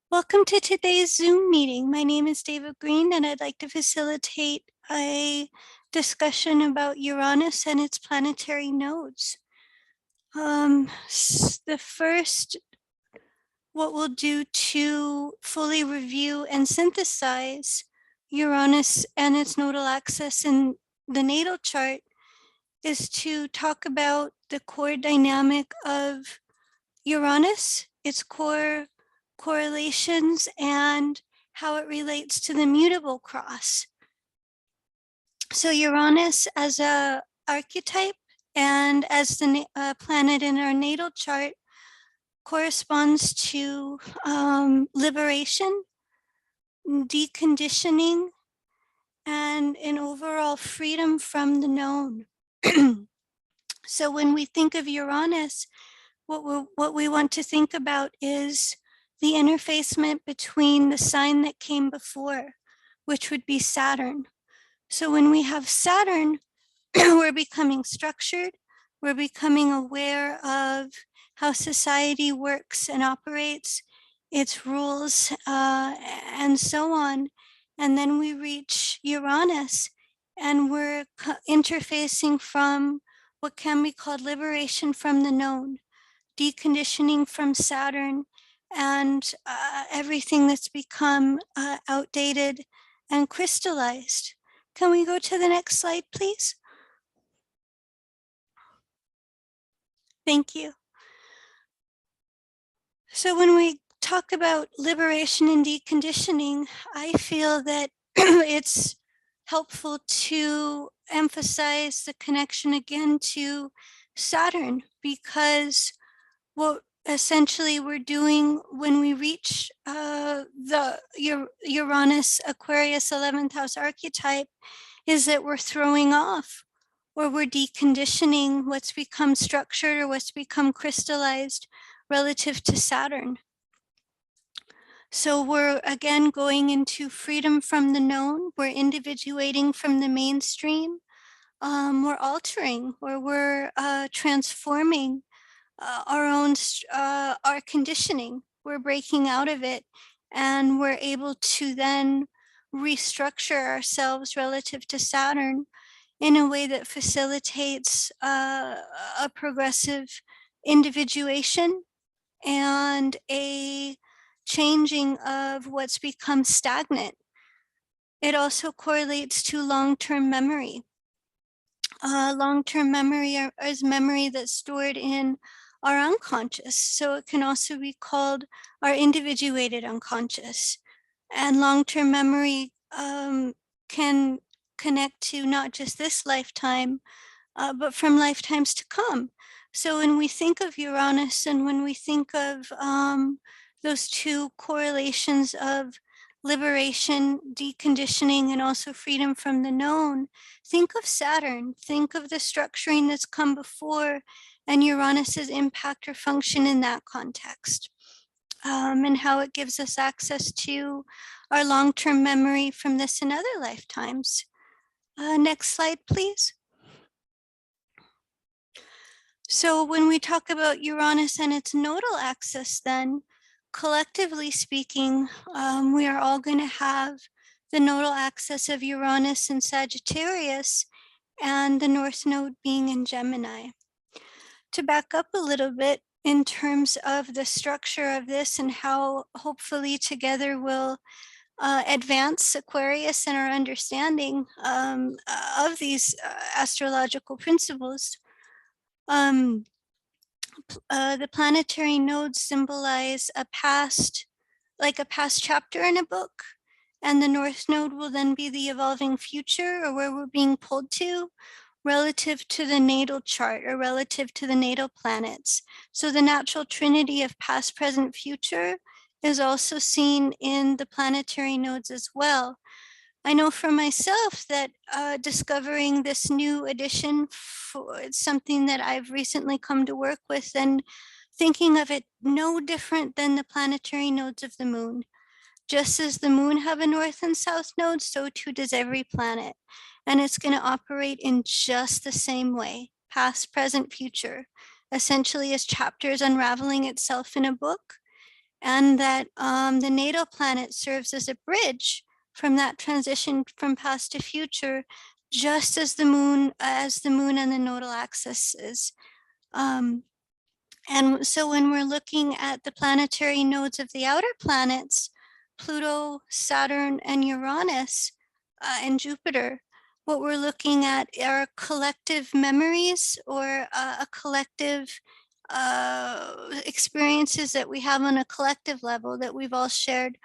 Welcome to today's Zoom meeting. My name is Deva Green, and I'd like to facilitate a discussion about Uranus and its planetary nodes. The first, what we'll do to fully review and synthesize Uranus and its nodal axis in the natal chart is to talk about the core dynamic of Uranus, its core correlations, and how it relates to the mutable cross. So Uranus as a archetype and as the planet in our natal chart corresponds to liberation, deconditioning, and an overall freedom from the known. So when we think of Uranus, what we want to think about is the interfacement between the sign that came before, which would be Saturn. So when we have Saturn, we're becoming structured, we're becoming aware of how society works and operates, its rules, and so on. And then we reach Uranus, and we're interfacing from what can be called liberation from the known, deconditioning from Saturn, and everything that's become outdated and crystallized. Can we go to the next slide, please? Thank you. So when we talk about liberation and deconditioning, I feel that it's helpful to emphasize the connection again to Saturn, because what essentially we're doing when we reach the Uranus Aquarius 11th house archetype is that we're throwing off, or we're deconditioning what's become structured or what's become crystallized relative to Saturn. So we're again going into freedom from the known, we're individuating from the mainstream, we're altering, or we're transforming our conditioning. We're breaking out of it, and we're able to then restructure ourselves relative to Saturn in a way that facilitates a progressive individuation and a changing of what's become stagnant. It also correlates to long-term memory. Long-term memory is memory that's stored in our unconscious. So it can also be called our individuated unconscious. And long-term memory can connect to not just this lifetime, but from lifetimes to come. So when we think of Uranus, and when we think of those two correlations of liberation, deconditioning, and also freedom from the known, think of Saturn, think of the structuring that's come before, and Uranus's impact or function in that context, and how it gives us access to our long-term memory from this and other lifetimes. Next slide, please. So when we talk about Uranus and its nodal axis, then collectively speaking, we are all going to have the nodal axis of Uranus in Sagittarius and the north node being in Gemini. To back up a little bit in terms of the structure of this and how hopefully together we'll advance Aquarius and our understanding of these astrological principles. The planetary nodes symbolize a past, like a past chapter in a book, and the north node will then be the evolving future, or where we're being pulled to relative to the natal chart, or relative to the natal planets. So the natural trinity of past, present, future is also seen in the planetary nodes as well. I know for myself that discovering this new addition, it's something that I've recently come to work with, and thinking of it no different than the planetary nodes of the moon. Just as the moon have a north and south node, so too does every planet. And it's going to operate in just the same way, past, present, future, essentially as chapters unraveling itself in a book. and that the natal planet serves as a bridge from that transition from past to future, just as the moon and the nodal axis is. And so when we're looking at the planetary nodes of the outer planets, Pluto, Saturn, and Uranus, and Jupiter, what we're looking at are collective memories, or a collective experiences that we have on a collective level that we've all shared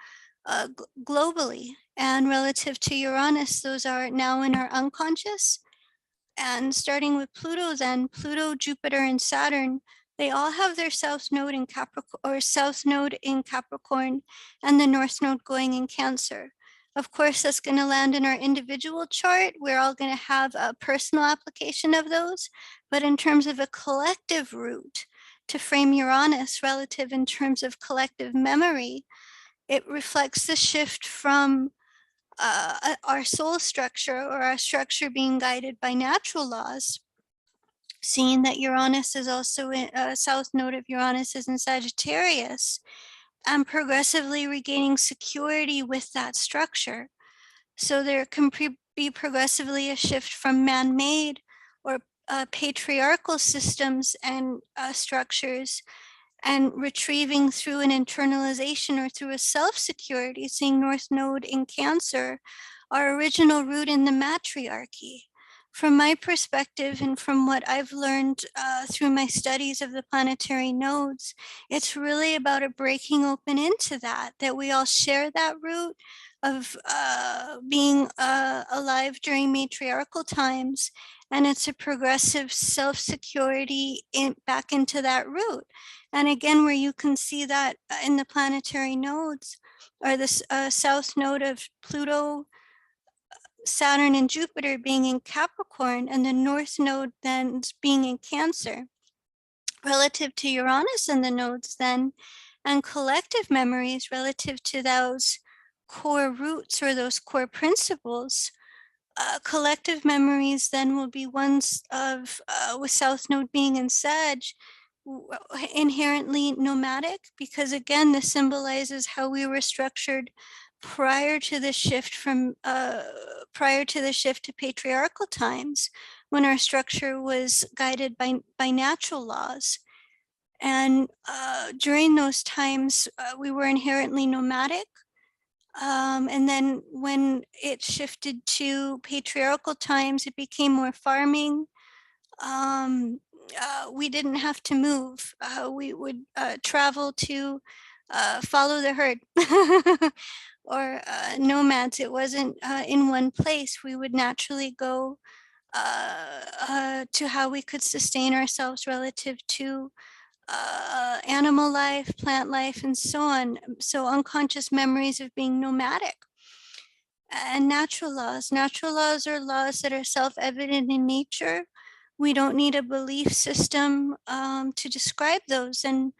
globally. And relative to Uranus, those are now in our unconscious. And starting with Pluto, then Pluto, Jupiter, and Saturn, they all have their south node in Capricorn, and the north node going in Cancer. Of course, that's going to land in our individual chart. We're all going to have a personal application of those. But in terms of a collective root to frame Uranus relative in terms of collective memory, it reflects the shift from our soul structure, or our structure being guided by natural laws, seeing that Uranus is also in south node of Uranus is in Sagittarius, and progressively regaining security with that structure. So there can be progressively a shift from man-made or patriarchal systems and structures, and retrieving through an internalization or through a self-security, seeing North Node in Cancer, our original root in the matriarchy. From my perspective, and from what I've learned through my studies of the planetary nodes, it's really about a breaking open into that we all share that root of being alive during matriarchal times, and it's a progressive self-security back into that root. And again, where you can see that in the planetary nodes, or the south node of Pluto, Saturn, and Jupiter being in Capricorn, and the north node then being in Cancer, relative to Uranus and the nodes then, and collective memories relative to those core roots or those core principles. Collective memories then will be ones of, with south node being in Sag, inherently nomadic, because again, this symbolizes how we were structured prior to the shift to patriarchal times, when our structure was guided by natural laws. And during those times, we were inherently nomadic. And then when it shifted to patriarchal times, it became more farming. We didn't have to move. We would travel to follow the herd or nomads. It wasn't in one place. We would naturally go to how we could sustain ourselves relative to animal life, plant life, and so on. So unconscious memories of being nomadic. And natural laws. Natural laws are laws that are self-evident in nature. We don't need a belief system to describe those. And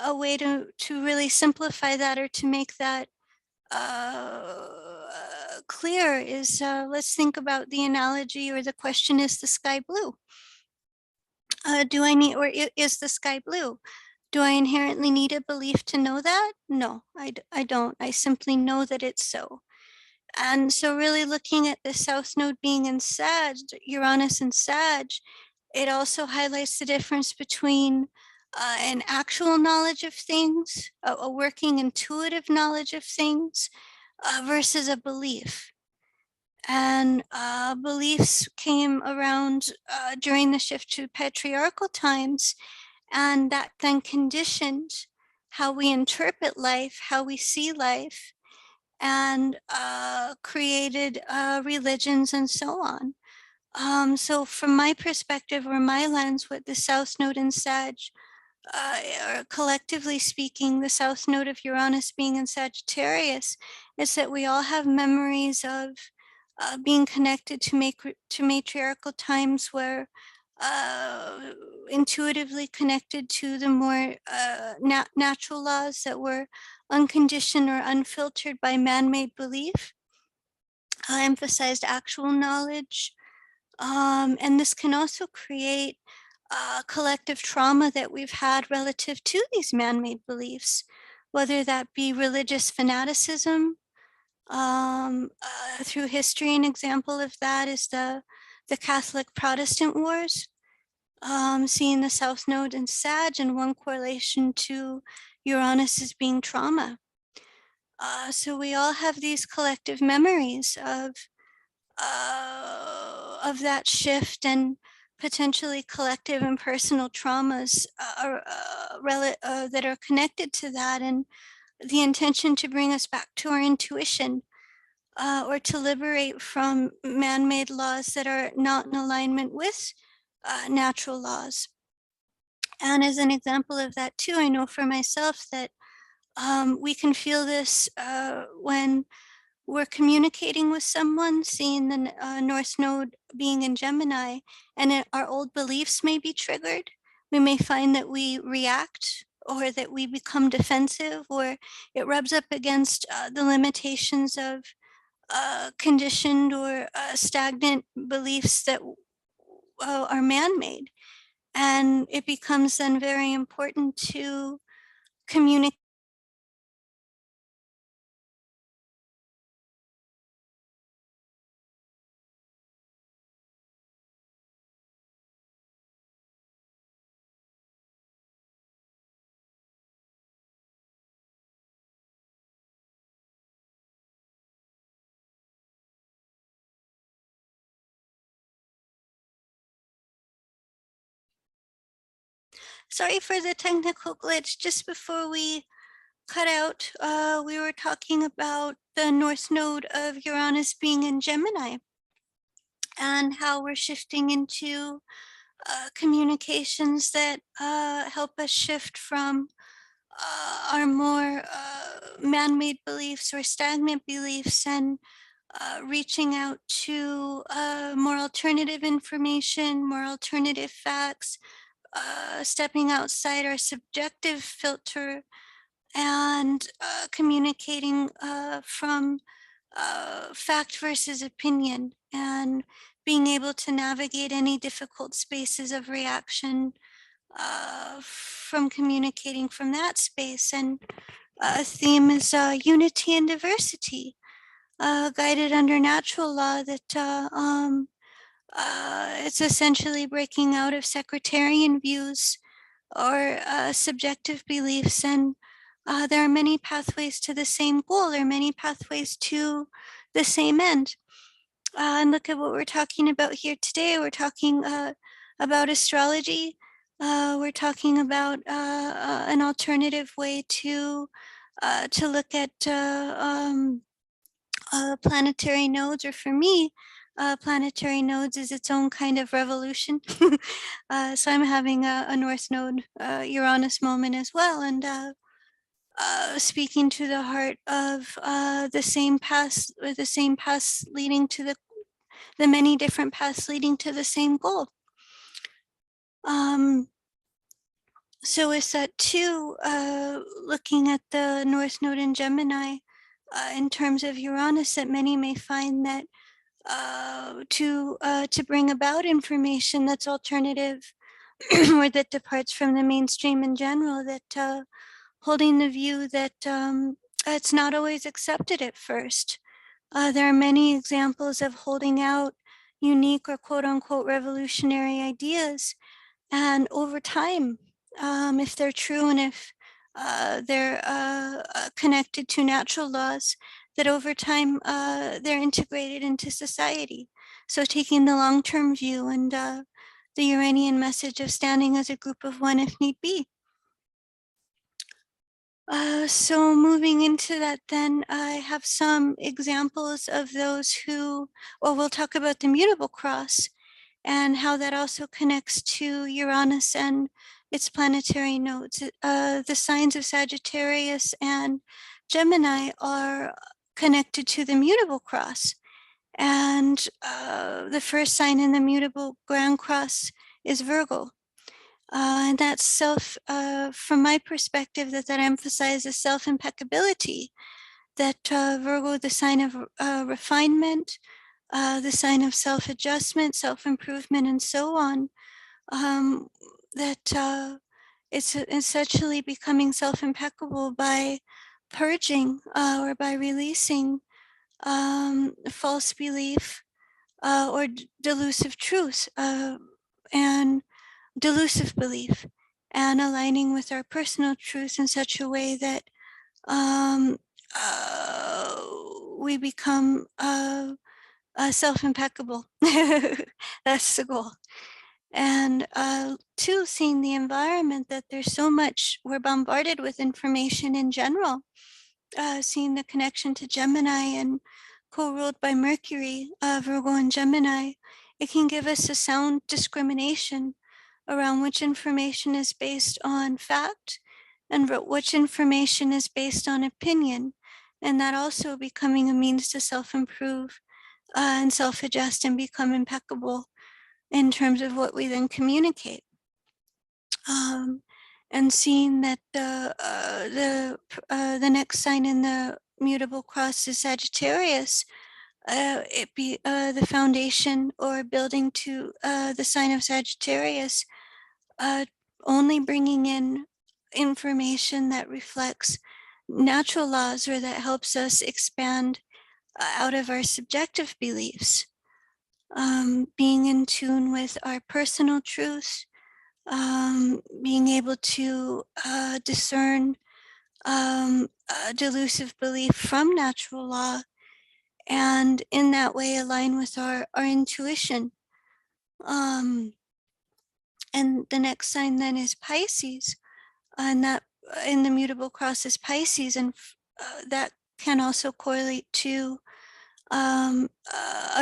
a way to really simplify that, or to make that clear, is let's think about the analogy, or the question, is the sky blue? Do I need, or is the sky blue? Do I inherently need a belief to know that? No, I don't. I simply know that it's so. And so really looking at the south node being in Sag, Uranus and Sag, it also highlights the difference between an actual knowledge of things, a working intuitive knowledge of things, versus a belief. And beliefs came around during the shift to patriarchal times, and that then conditioned how we interpret life, how we see life, and created religions and so on. So from my perspective, or my lens, with the South Node in Sag, or collectively speaking, the South Node of Uranus being in Sagittarius, is that we all have memories of being connected to matriarchal times, where intuitively connected to the more natural laws that were unconditioned or unfiltered by man-made belief, emphasized actual knowledge. And this can also create collective trauma that we've had relative to these man-made beliefs. whether that be religious fanaticism. Through history, an example of that is the Catholic Protestant wars, seeing the South Node in Sag, and one correlation to Uranus as being trauma. So we all have these collective memories of that shift, and potentially collective and personal traumas that are connected to that, and the intention to bring us back to our intuition, or to liberate from man-made laws that are not in alignment with natural laws. And as an example of that too, I know for myself that we can feel this when we're communicating with someone, seeing the North Node being in Gemini, and our old beliefs may be triggered. We may find that we react, or that we become defensive, or it rubs up against the limitations of conditioned or stagnant beliefs that are man-made. And it becomes then very important to communicate. Sorry for the technical glitch. Just before we cut out, we were talking about the North Node of Uranus being in Gemini, and how we're shifting into communications that help us shift from our more man-made beliefs or stagnant beliefs, and reaching out to more alternative information, more alternative facts, stepping outside our subjective filter, and communicating from fact versus opinion, and being able to navigate any difficult spaces of reaction from communicating from that space. And a theme is unity and diversity, guided under natural law, that it's essentially breaking out of sectarian views or subjective beliefs. And there are many pathways to the same goal, or many pathways to the same end. And look at what we're talking about here today. We're talking about astrology. We're talking about an alternative way to look at planetary nodes, or for me, planetary nodes is its own kind of revolution. So I'm having a North Node Uranus moment as well, and speaking to the heart of the same paths, or the same paths leading to the many different paths leading to the same goal. So with that too, looking at the North Node in Gemini, in terms of Uranus, that many may find that to bring about information that's alternative or that departs from the mainstream in general, that holding the view that it's not always accepted at first. There are many examples of holding out unique or quote unquote revolutionary ideas, and over time, if they're true, and if they're connected to natural laws, that over time they're integrated into society. So taking the long-term view, and the Uranian message of standing as a group of one if need be. So moving into that, then I have some examples of those who, well, we'll talk about the Mutable Cross, and how that also connects to Uranus and its planetary nodes. The signs of Sagittarius and Gemini are connected to the Mutable Cross. And the first sign in the Mutable Grand Cross is Virgo. And that's from my perspective, that emphasizes self-impeccability, that Virgo, the sign of refinement, the sign of self-adjustment, self-improvement, and so on, that it's essentially becoming self-impeccable by purging or by releasing false belief or delusive truth and delusive belief, and aligning with our personal truth in such a way that um, uh, we become self-impeccable. That's the goal. And two, seeing the environment, that there's so much, we're bombarded with information in general, seeing the connection to Gemini and co-ruled by Mercury, Virgo and Gemini, it can give us a sound discrimination around which information is based on fact and which information is based on opinion. And that also becoming a means to self-improve and self-adjust and become impeccable in terms of what we then communicate. And seeing that the next sign in the Mutable Cross is Sagittarius, it be the foundation or building to the sign of Sagittarius, only bringing in information that reflects natural laws or that helps us expand out of our subjective beliefs, being in tune with our personal truth, being able to discern delusive belief from natural law, and in that way align with our intuition. And the next sign then is Pisces, and that in the Mutable Cross is Pisces, and that can also correlate to a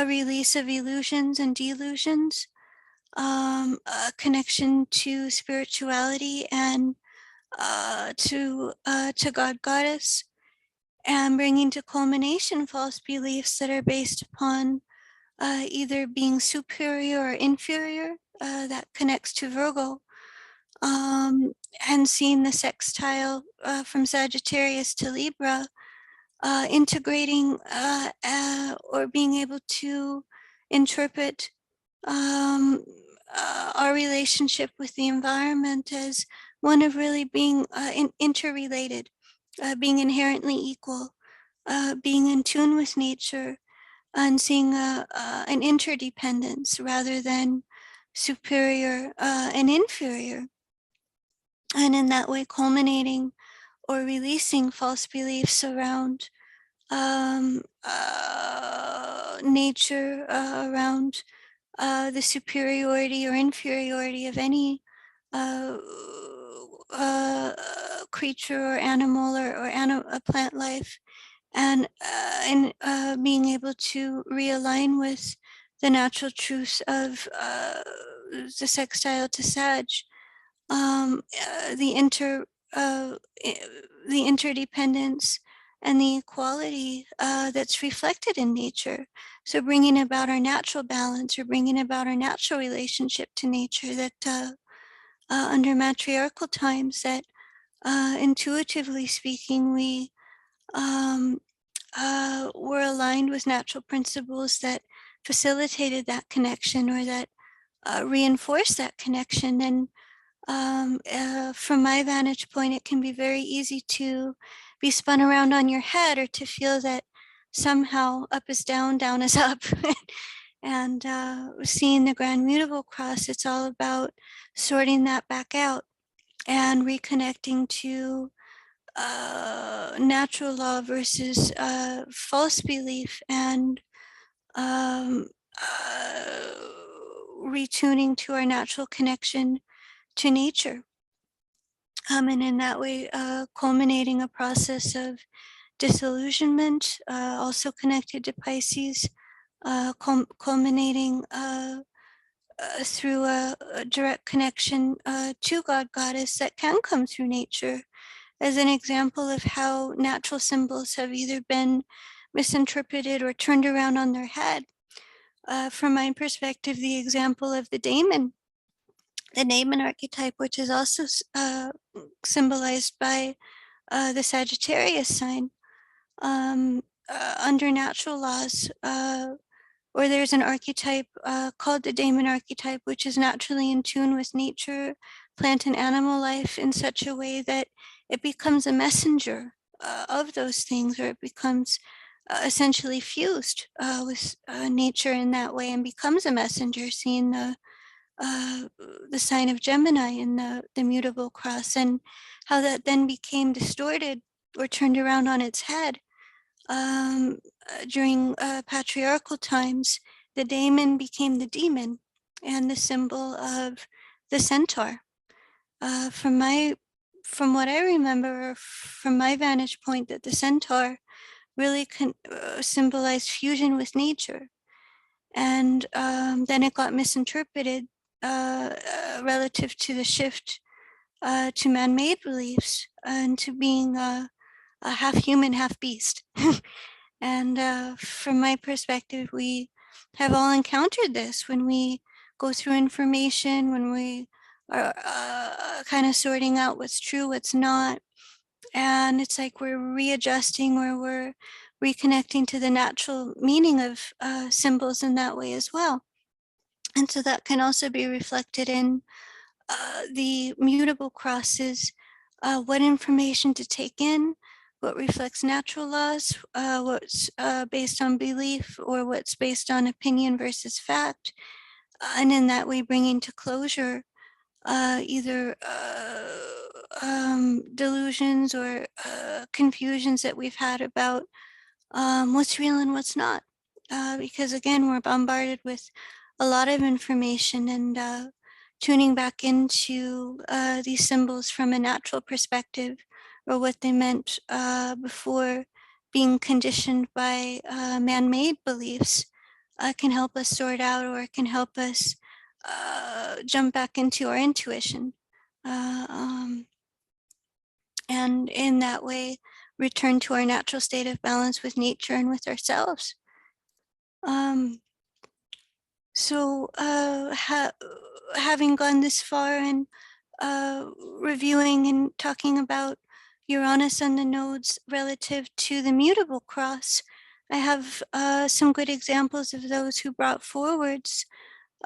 release of illusions and delusions, a connection to spirituality and to God Goddess, and bringing to culmination false beliefs that are based upon either being superior or inferior. That connects to Virgo, and seeing the sextile from Sagittarius to Libra, integrating or being able to interpret our relationship with the environment as one of really being interrelated, being inherently equal, being in tune with nature, and seeing an interdependence rather than superior and inferior. And in that way, culminating or releasing false beliefs around nature, around the superiority or inferiority of any uh, creature or animal or a plant life, and being able to realign with the natural truth of the sextile to Sag, the the interdependence and the equality that's reflected in nature. So bringing about our natural balance, or bringing about our natural relationship to nature, that under matriarchal times, that intuitively speaking, we were aligned with natural principles that facilitated that connection, or that reinforced that connection. And from my vantage point, it can be very easy to be spun around on your head, or to feel that somehow up is down, down is up. And seeing the Grand Mutable Cross, it's all about sorting that back out and reconnecting to natural law versus false belief, and retuning to our natural connection to nature. And in that way, culminating a process of disillusionment, also connected to Pisces, culminating through a direct connection to God Goddess that can come through nature, as an example of how natural symbols have either been misinterpreted or turned around on their head. From my perspective, the example of the daemon archetype, which is also symbolized by the Sagittarius sign, under natural laws, or there's an archetype called the daemon archetype, which is naturally in tune with nature, plant and animal life in such a way that it becomes a messenger of those things, or it becomes essentially fused with nature in that way and becomes a messenger, seeing the sign of Gemini in the Mutable Cross, and how that then became distorted or turned around on its head during patriarchal times. The daemon became the demon, and the symbol of the centaur. From what I remember, from my vantage point, that the centaur really symbolized fusion with nature. And then it got misinterpreted relative to the shift to man-made beliefs and to being a half human, half beast. And from my perspective, we have all encountered this when we go through information, when we are kind of sorting out what's true, what's not. And it's like we're readjusting, or we're reconnecting to the natural meaning of symbols in that way as well. And so that can also be reflected in the mutable crosses, what information to take in, what reflects natural laws, what's based on belief, or what's based on opinion versus fact. And in that way, bringing to closure either delusions or confusions that we've had about what's real and what's not. Because again, we're bombarded with a lot of information, and tuning back into these symbols from a natural perspective, or what they meant before being conditioned by man-made beliefs, can help us sort out, or can help us jump back into our intuition. And in that way, return to our natural state of balance with nature and with ourselves. So having gone this far, and reviewing and talking about Uranus and the nodes relative to the mutable cross, I have some good examples of those who brought forwards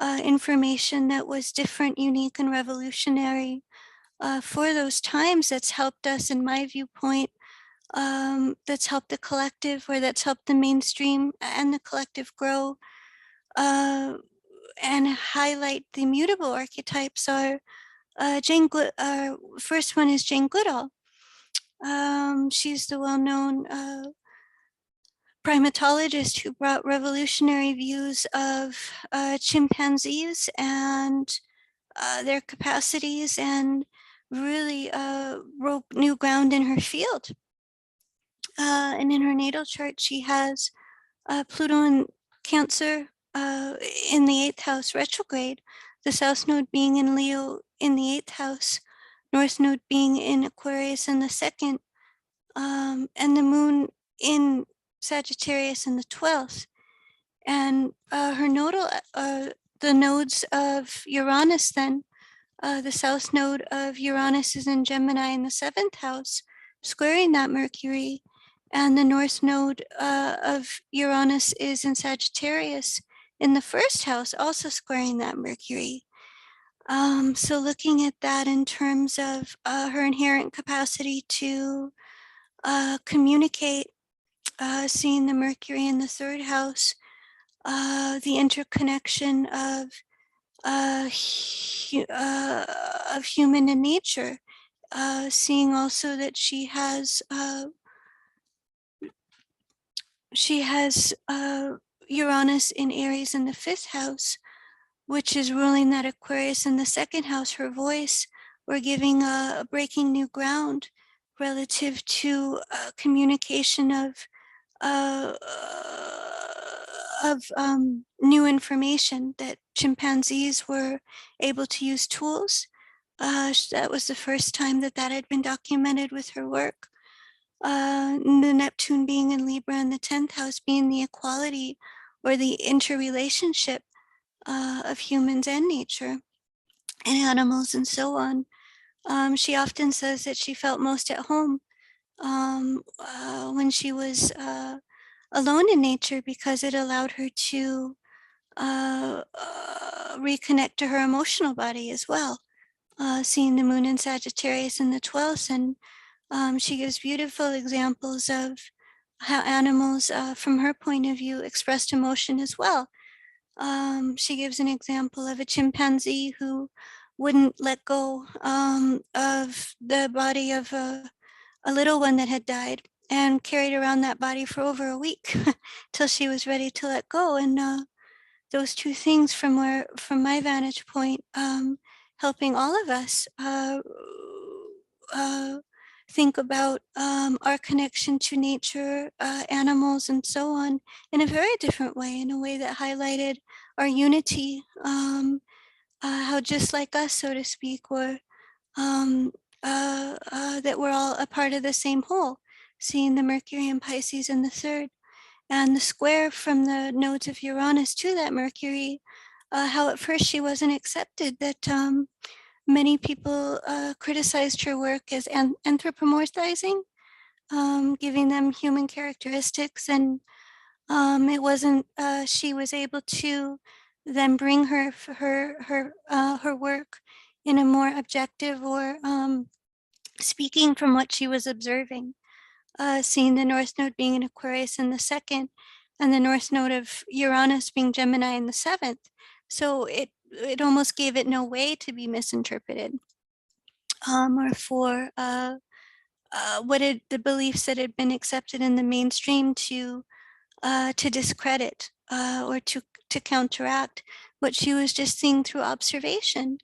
information that was different, unique, and revolutionary for those times, that's helped us, in my viewpoint, that's helped the collective, or that's helped the mainstream and the collective grow and highlight the mutable archetypes. Are first one is Jane Goodall. She's the well-known primatologist who brought revolutionary views of chimpanzees and their capacities, and really broke new ground in her field. And in her natal chart, she has Pluto in Cancer in the 8th house retrograde, the South Node being in Leo in the 8th house, North Node being in Aquarius in the 2nd, and the Moon in Sagittarius in the 12th. And her nodal, the nodes of Uranus then, the South Node of Uranus is in Gemini in the 7th house, squaring that Mercury. And the North Node of Uranus is in Sagittarius in the 1st house, also squaring that Mercury. So looking at that in terms of her inherent capacity to communicate, seeing the Mercury in the 3rd house, the interconnection of human and nature, seeing also that she has Uranus in Aries in the 5th house, which is ruling that Aquarius in the 2nd house, her voice, or giving a breaking new ground relative to communication of new information, that chimpanzees were able to use tools. That was the first time that had been documented with her work. The Neptune being in Libra and the 10th house being the equality, or the interrelationship of humans and nature and animals and so on. She often says that she felt most at home when she was alone in nature, because it allowed her to reconnect to her emotional body as well. seeing the moon in Sagittarius in the 12th. And she gives beautiful examples of how animals, from her point of view, expressed emotion as well. She gives an example of a chimpanzee who wouldn't let go of the body of a little one that had died and carried around that body for over a week till she was ready to let go. And those two things, from my vantage point, helping all of us uh, think about our connection to nature, animals, and so on in a very different way, in a way that highlighted our unity, how just like us, so to speak, um, that we're all a part of the same whole, seeing the Mercury and Pisces in the third, and the square from the nodes of Uranus to that Mercury, how at first she wasn't accepted, that many people criticized her work as anthropomorphizing, giving them human characteristics. And it wasn't, she was able to then bring her work in a more objective, or speaking from what she was observing, seeing the North Node being in Aquarius in the second, and the North Node of Uranus being Gemini in the seventh. So it almost gave it no way to be misinterpreted, or for the beliefs that had been accepted in the mainstream to discredit, or to counteract what she was just seeing through observation.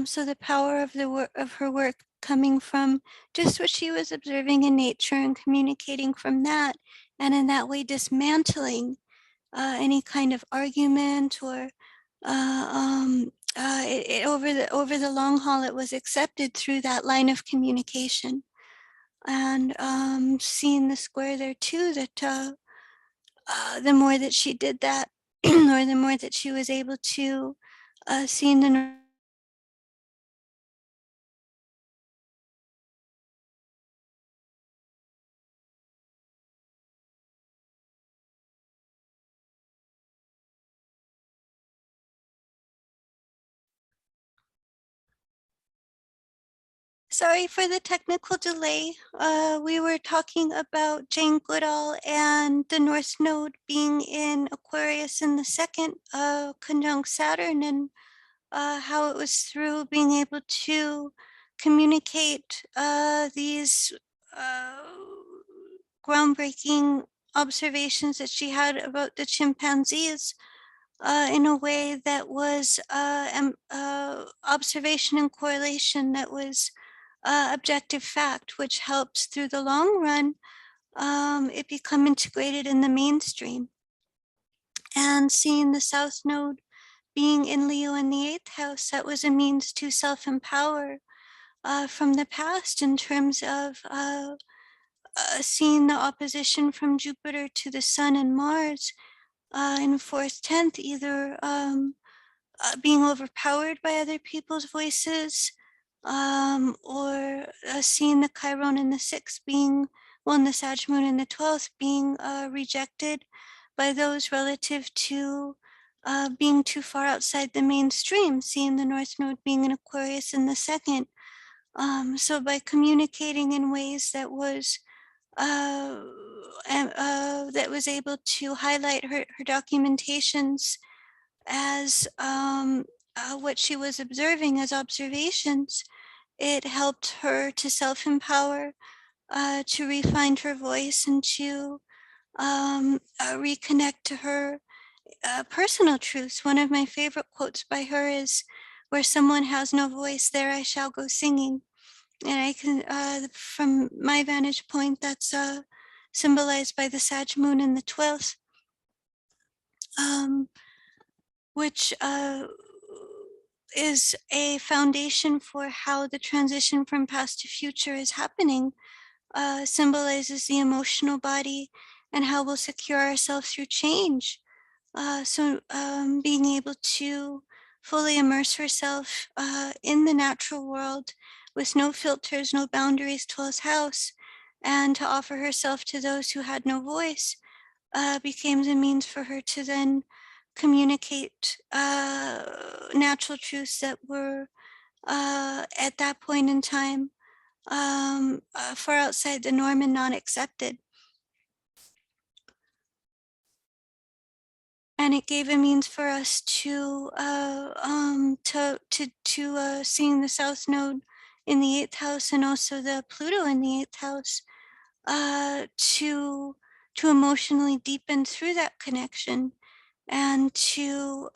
So the power of of her work coming from just what she was observing in nature and communicating from that, and in that way dismantling any kind of argument, or over the long haul, it was accepted through that line of communication. And seeing the square there too, that the more that she did that, or the more that she was able to see in the Sorry for the technical delay. We were talking about Jane Goodall and the North Node being in Aquarius in the second, conjunct Saturn, and how it was through being able to communicate these uh, groundbreaking observations that she had about the chimpanzees, in a way that was observation and correlation that was objective fact, which helps through the long run it become integrated in the mainstream. And seeing the South Node being in Leo in the eighth house, that was a means to self-empower from the past, in terms of seeing the opposition from Jupiter to the Sun and Mars in fourth, 10th, either being overpowered by other people's voices, or seeing the Chiron in the sixth being, well, in the Sag moon in the 12th being rejected by those relative to being too far outside the mainstream, seeing the North Node being in Aquarius in the second. So by communicating in ways that was that was able to highlight her documentations as what she was observing as observations, it helped her to self-empower, to refine her voice, and to reconnect to her personal truths. One of my favorite quotes by her is, "Where someone has no voice, there I shall go singing." And I can, from my vantage point, that's symbolized by the Sag moon in the 12th, um, which is a foundation for how the transition from past to future is happening, symbolizes the emotional body and how we'll secure ourselves through change. So being able to fully immerse herself in the natural world with no filters, no boundaries, 12th house, and to offer herself to those who had no voice, became the means for her to then communicate natural truths that were at that point in time, far outside the norm and not accepted. And it gave a means for us to seeing the South Node in the 8th house and also the Pluto in the 8th house, to emotionally deepen through that connection and to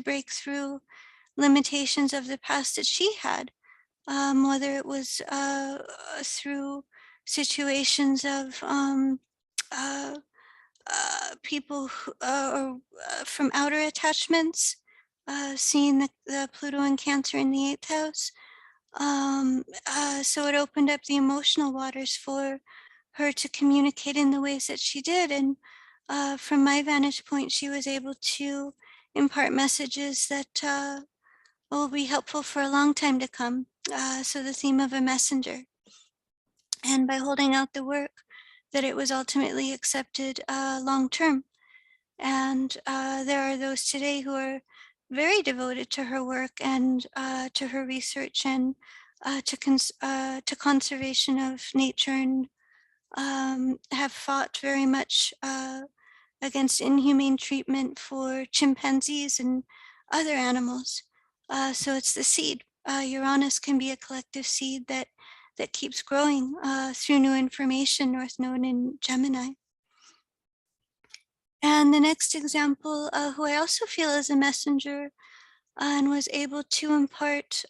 break through limitations of the past that she had, whether it was through situations of uh, people who, or from outer attachments, seeing the Pluto and Cancer in the 8th house. So it opened up the emotional waters for her to communicate in the ways that she did. And from my vantage point, she was able to impart messages that will be helpful for a long time to come. So the theme of a messenger. And by holding out the work, that it was ultimately accepted long term. And there are those today who are very devoted to her work and to her research and to conservation of nature, and have fought very much against inhumane treatment for chimpanzees and other animals. So it's the seed. Uranus can be a collective seed that keeps growing through new information, North Node in Gemini. And the next example, who I also feel is a messenger and was able to impart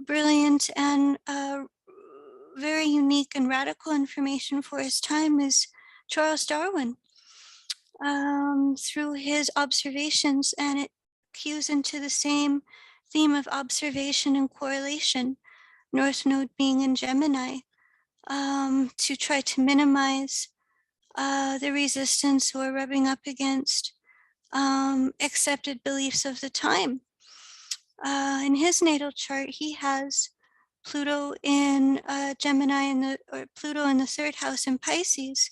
brilliant and very unique and radical information for his time, is Charles Darwin, through his observations, and it cues into the same theme of observation and correlation, North Node being in Gemini, to try to minimize the resistance or rubbing up against accepted beliefs of the time. In his natal chart, he has Pluto in Gemini or Pluto in the 3rd house in Pisces,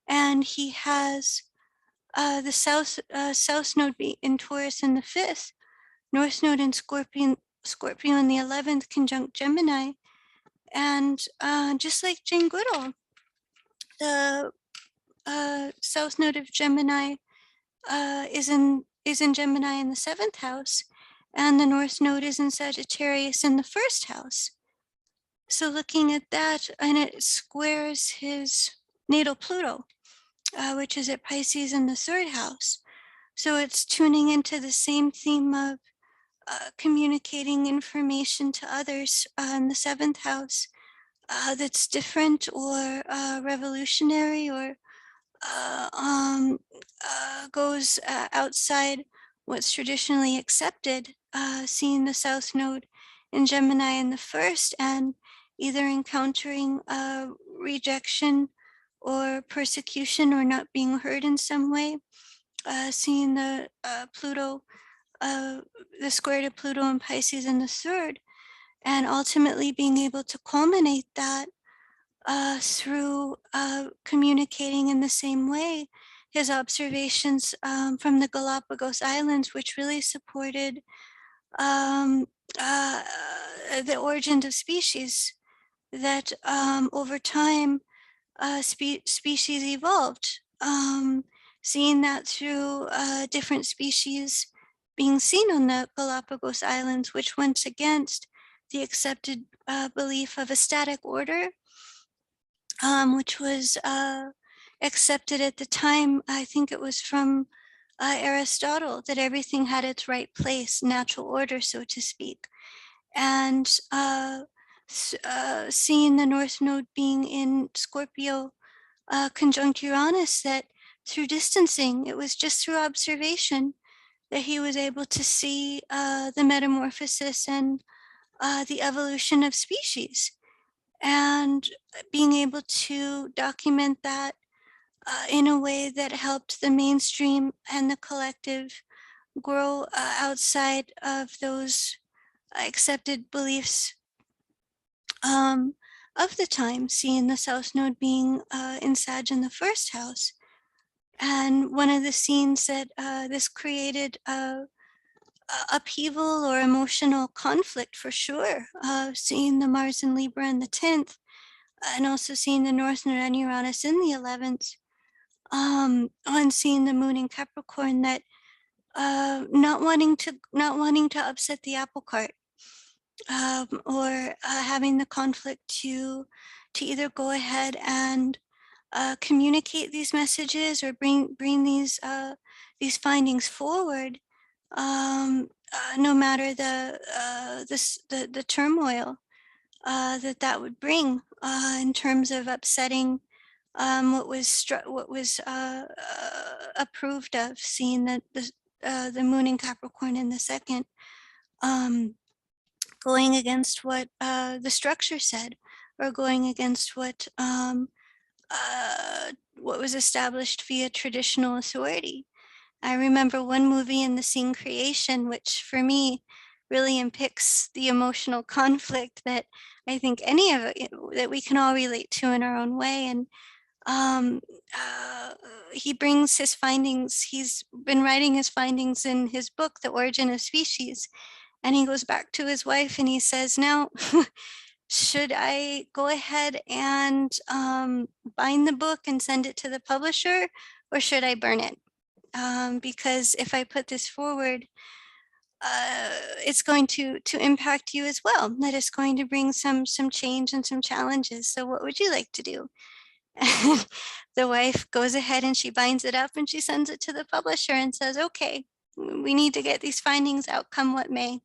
and he has the South Node in Taurus in the 5th, North Node in Scorpio in the 11th, conjunct Gemini, and just like Jane Goodall, the South Node of Gemini is in Gemini in the 7th house, and the North Node is in Sagittarius in the 1st house. So looking at that, and it squares his natal Pluto, which is at Pisces in the 3rd house. So it's tuning into the same theme of communicating information to others in the 7th house that's different or revolutionary, or goes outside what's traditionally accepted, seeing the South Node in Gemini in the 1st, and either encountering rejection or persecution or not being heard in some way, seeing the Pluto, the square to Pluto and Pisces in the 3rd, and ultimately being able to culminate that through communicating in the same way his observations from the Galapagos Islands, which really supported um, uh, the origins of species, that over time species evolved, seeing that through different species being seen on the Galapagos Islands, which went against the accepted belief of a static order, which was accepted at the time. I think it was from Aristotle, that everything had its right place, natural order, so to speak. And seeing the North Node being in Scorpio conjunct Uranus, that through distancing, it was just through observation that he was able to see the metamorphosis and the evolution of species, and being able to document that in a way that helped the mainstream and the collective grow outside of those accepted beliefs of the time, seeing the South Node being in Sag in the 1st house. And one of the scenes that this created upheaval or emotional conflict for sure. Seeing the Mars in Libra in the 10th, and also seeing the North Node and Uranus in the 11th, and seeing the Moon in Capricorn, that not wanting to upset the apple cart, or having the conflict to either go ahead and communicate these messages or bring these findings forward, no matter the turmoil that would bring, in terms of upsetting what was approved of, seeing that the Moon in Capricorn in the second, um, going against what the structure said, or going against what was established via traditional authority. I remember one movie in the scene Creation, which for me really unpicks the emotional conflict that I think any of it that we can all relate to in our own way. And um, uh, he brings his findings. He's been writing his findings in his book, The Origin of Species. And he goes back to his wife and he says, now, should I go ahead and bind the book and send it to the publisher, or should I burn it? Because if I put this forward, it's going to impact you as well. That is going to bring some change and some challenges. So what would you like to do? And the wife goes ahead and she binds it up and she sends it to the publisher and says, okay, we need to get these findings out, come what may.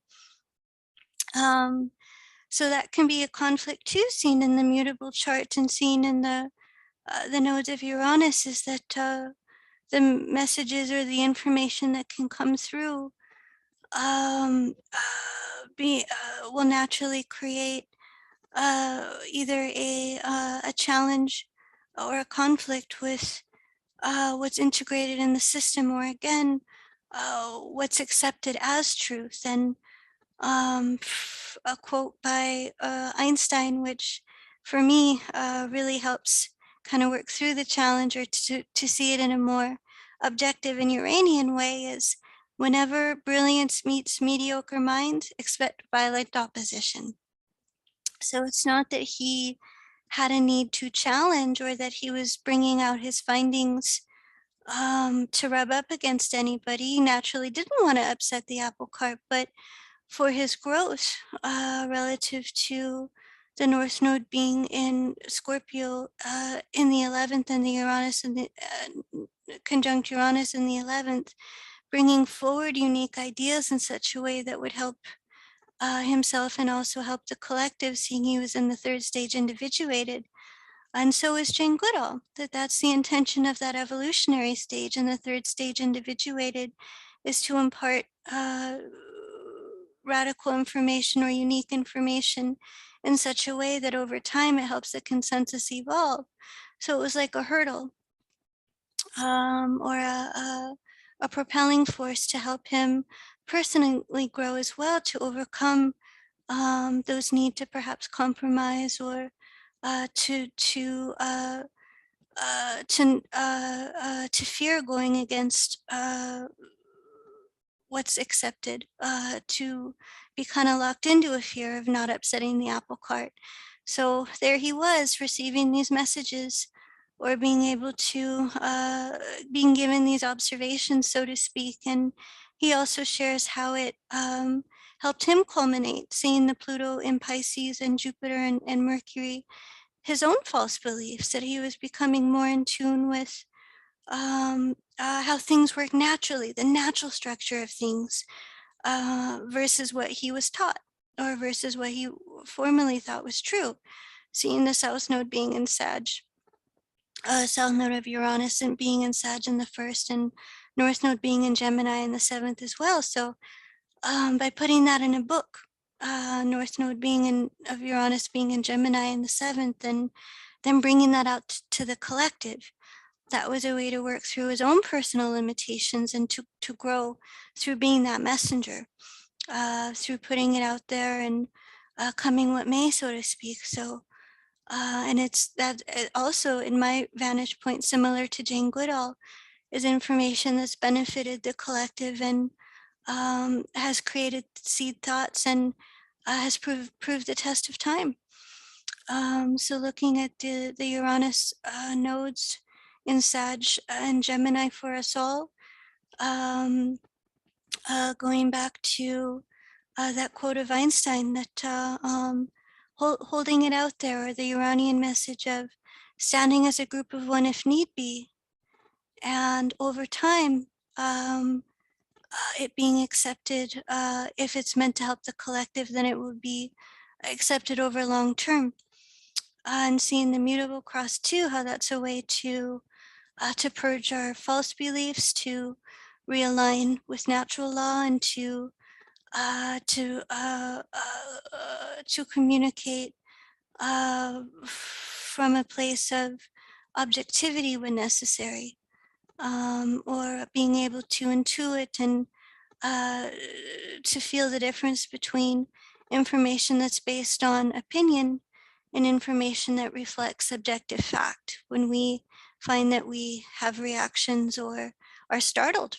So that can be a conflict too, seen in the mutable chart and seen in the nodes of Uranus, is that the messages or the information that can come through will naturally create either a challenge or a conflict with what's integrated in the system, or again, what's accepted as truth. And a quote by Einstein, which for me really helps kind of work through the challenge, or to see it in a more objective and Uranian way, is whenever brilliance meets mediocre mind, expect violent opposition. So it's not that he had a need to challenge, or that he was bringing out his findings to rub up against anybody. He naturally didn't want to upset the apple cart, but for his growth relative to the North Node being in Scorpio in the 11th, and the Uranus in the conjunct Uranus in the 11th, bringing forward unique ideas in such a way that would help himself and also help the collective, seeing he was in the third stage individuated. And so is Jane Goodall, that's the intention of that evolutionary stage. And the third stage individuated is to impart radical information or unique information in such a way that over time it helps the consensus evolve. So it was like a hurdle, or a propelling force to help him personally grow as well, to overcome those need to perhaps compromise, or to fear going against what's accepted, to be kind of locked into a fear of not upsetting the apple cart. So there he was, receiving these messages, or being able to, being given these observations, so to speak. And he also shares how it helped him culminate, seeing the Pluto in Pisces and Jupiter and Mercury, his own false beliefs, that he was becoming more in tune with how things work naturally, the natural structure of things, versus what he was taught, or versus what he formerly thought was true. Seeing the South Node being in Sag, South Node of Uranus and being in Sag in the first, and North Node being in Gemini in the 7th as well. So by putting that in a book, North Node of Uranus being in Gemini in the 7th, and then bringing that out to the collective, that was a way to work through his own personal limitations, and to grow through being that messenger, through putting it out there, and coming what may, so to speak. So, and it's that also, in my vantage point, similar to Jane Goodall, is information that's benefited the collective, and has created seed thoughts and has proved the test of time. So looking at the Uranus nodes in Sag and Gemini for us all, going back to that quote of Einstein that holding it out there, or the Uranian message of standing as a group of one if need be, and over time, it being accepted, if it's meant to help the collective, then it would be accepted over long term. And seeing the Mutable Cross too, how that's a way to purge our false beliefs, to realign with natural law, and to communicate from a place of objectivity when necessary, or being able to intuit and to feel the difference between information that's based on opinion and information that reflects objective fact, when we find that we have reactions or are startled.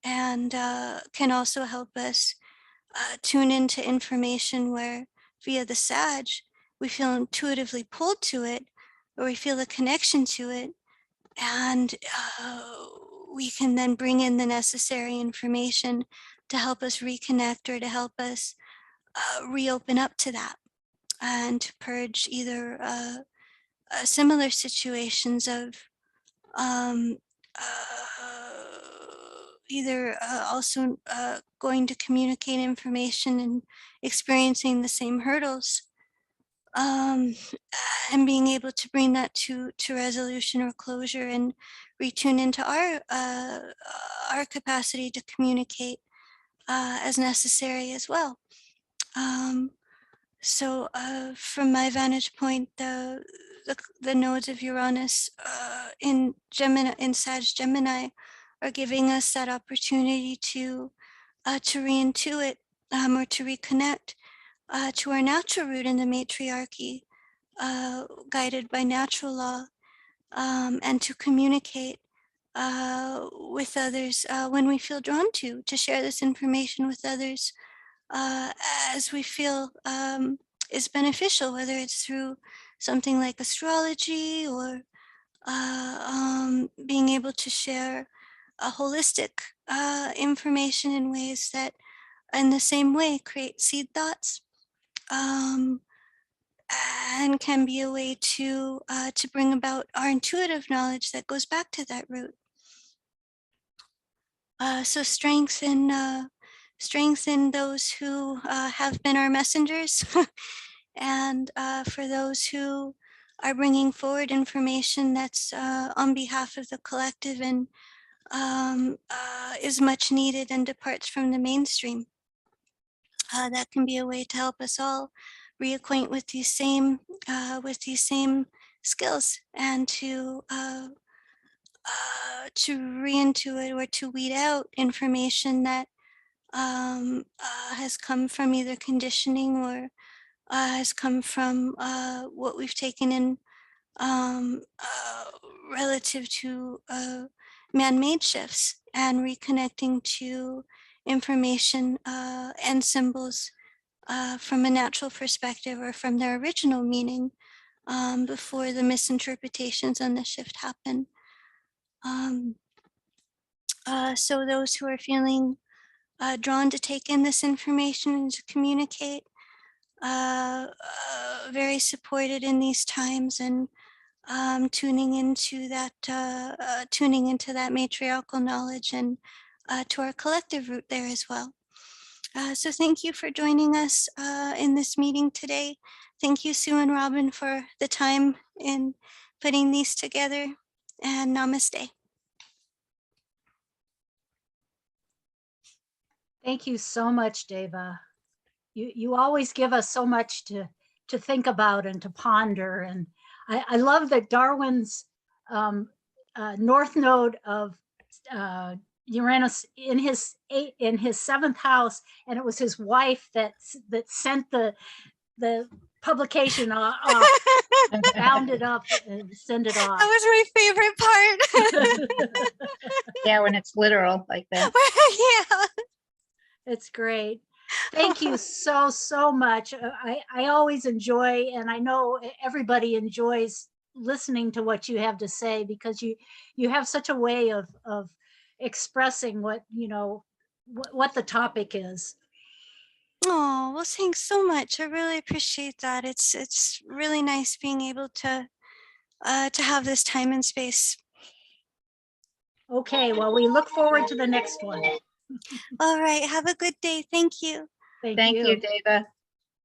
And can also help us tune into information where via the Sag, we feel intuitively pulled to it, or we feel a connection to it, and we can then bring in the necessary information to help us reconnect, or to help us reopen up to that, and to purge either similar situations of um, either also going to communicate information and experiencing the same hurdles, and being able to bring that to resolution or closure, and retune into our capacity to communicate as necessary as well. So from my vantage point, the nodes of Uranus in Gemini, in Sag Gemini, are giving us that opportunity to reintuit, or to reconnect to our natural root in the matriarchy, guided by natural law, and to communicate with others when we feel drawn to share this information with others as we feel is beneficial, whether it's through something like astrology, or being able to share a holistic information in ways that in the same way create seed thoughts, um, and can be a way to bring about our intuitive knowledge that goes back to that root. So strengthen those who have been our messengers, and for those who are bringing forward information that's on behalf of the collective, and is much needed and departs from the mainstream. That can be a way to help us all reacquaint with these same skills, and to reintuit, or to weed out information that has come from either conditioning, or has come from what we've taken in relative to man-made shifts, and reconnecting to information and symbols from a natural perspective, or from their original meaning, before the misinterpretations on the shift happen. So those who are feeling drawn to take in this information and to communicate, very supported in these times, and tuning into that matriarchal knowledge, and to our collective root there as well. So thank you for joining us in this meeting today. Thank you, Sue and Robin, for the time in putting these together, and namaste. Thank you so much, Deva. You always give us so much to think about and to ponder. And I love that Darwin's north node of Uranus in his 7th house, and it was his wife that sent the the publication off, bound it up and send it off. That was my favorite part. Yeah, when it's literal like that. Yeah. It's great. Thank you so much. I always enjoy, and I know everybody enjoys listening to what you have to say, because you have such a way of expressing what, you know, what the topic is. Oh, well, thanks so much. I really appreciate that. It's really nice being able to have this time and space. Okay, well, we look forward to the next one. All right. Have a good day. Thank you. Thank Thank you. you, Deva.